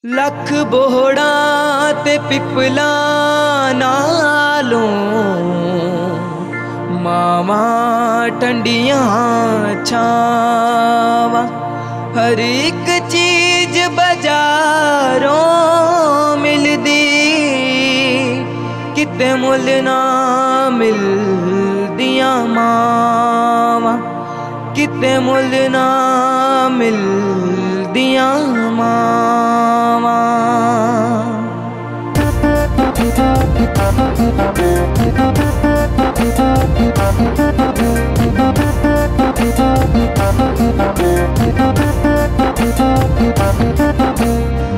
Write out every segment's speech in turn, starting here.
लख बोहड़ा ते पिपला नालों मावा ठंडियां छावा। हर एक चीज बाजारों मिलदी, किते मुल ना मिलदियां मावा, किते मुल ना मिलदियां मावा।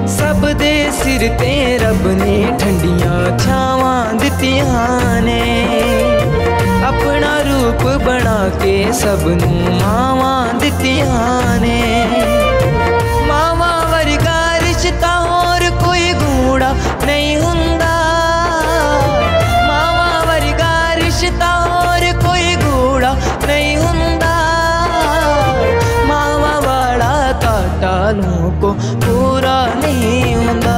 सब दे सिर ते रब ने ठंडियां छावां दित्तियां ने, अपना रूप बना के सबनू मावां दित्तियां ने। मावां वर्गा रिश्ता होर कोई गूढ़ा नहीं हुंदा, मावां वर्गा रिश्ता होर कोई गूढ़ा नहीं हुंदा। मावां वाला काटा को पूरा नहीं हुंदा,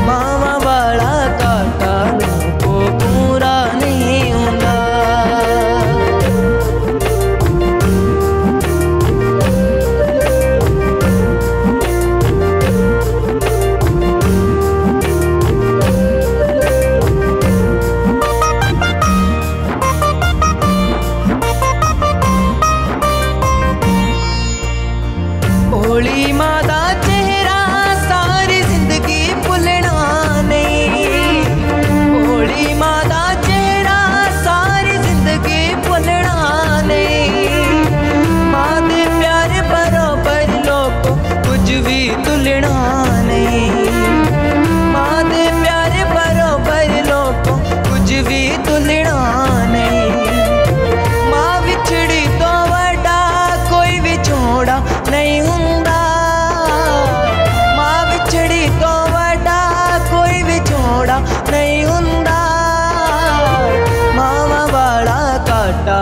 मावां वाला काटा को पूरा नहीं हुंदा। भोली मां दा चेहरा सारी जिंदगी भुलना नहीं, भोली मां दा चेहरा सारी जिंदगी भुलना नहीं। मां दे प्यार बरोबर लोगों कुछ भी तुलना नहीं, मां दे प्यार बरोबर लोगों कुछ भी तुलना नहीं। मां बिछड़ी तो वड्डा कोई विछोड़ा नहीं हुंदा, मां बिछड़ी तो वड्डा कोई विछोड़ा नहीं हुंदा। मावा वाला काटा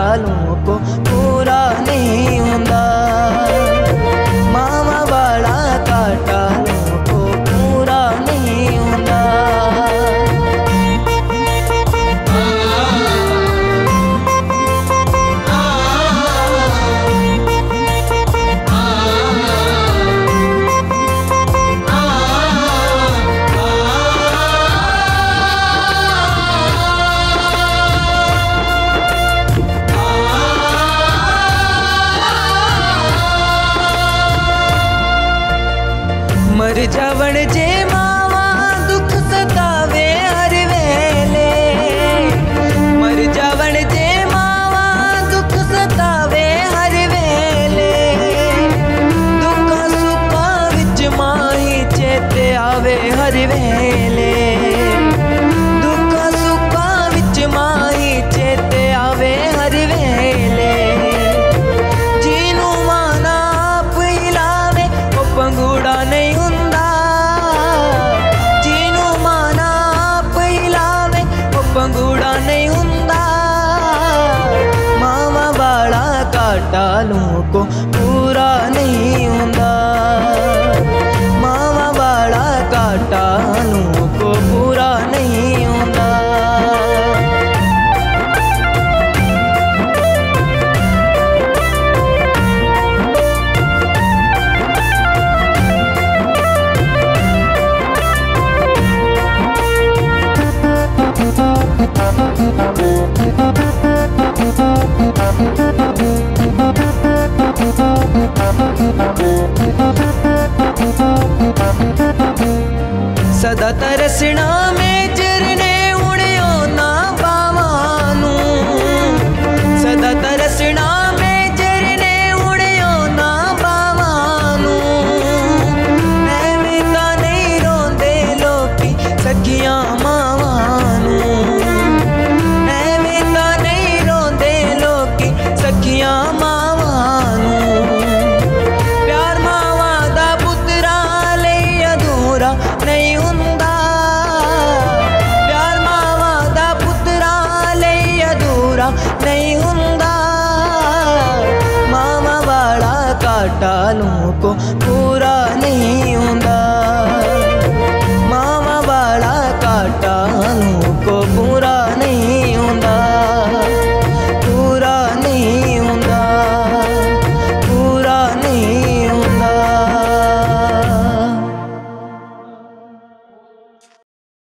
को पूरा नहीं हुंदा, मावा वाला काटा को पूरा नहीं हुंदा। मर जावण जे मावा दुख सतावे हर वेले, मर जावण जे मावा दुख सतावे हर वेले। दुखा सुखा विच माही चेते आवे हर वेले, दुखा सुखा विच माही चेते आवे हर वेले। जीनू माना आप हिलावे ओ पंगूड़ा नहीं हुंदा, जीनू माना आप हिलावे ओ पंगूड़ा नहीं हुंदा। मावा वाला काटा को पूरा नहीं हुंदा, मावा वाला काटा को पूरा नहीं हुंदा। सदा तरसना में जरने उड़ियो ना बावानू, सदा तरसना में जरने उड़ियो ना बावानू। एवें तां नहीं रोंदे लोकी सखियां मावानू, एवें तां नहीं रोंदे लोकी सखियां मावानू। प्यार मावा दा पुत्रा लई अधूरा नहीं हुंदा, काटालों को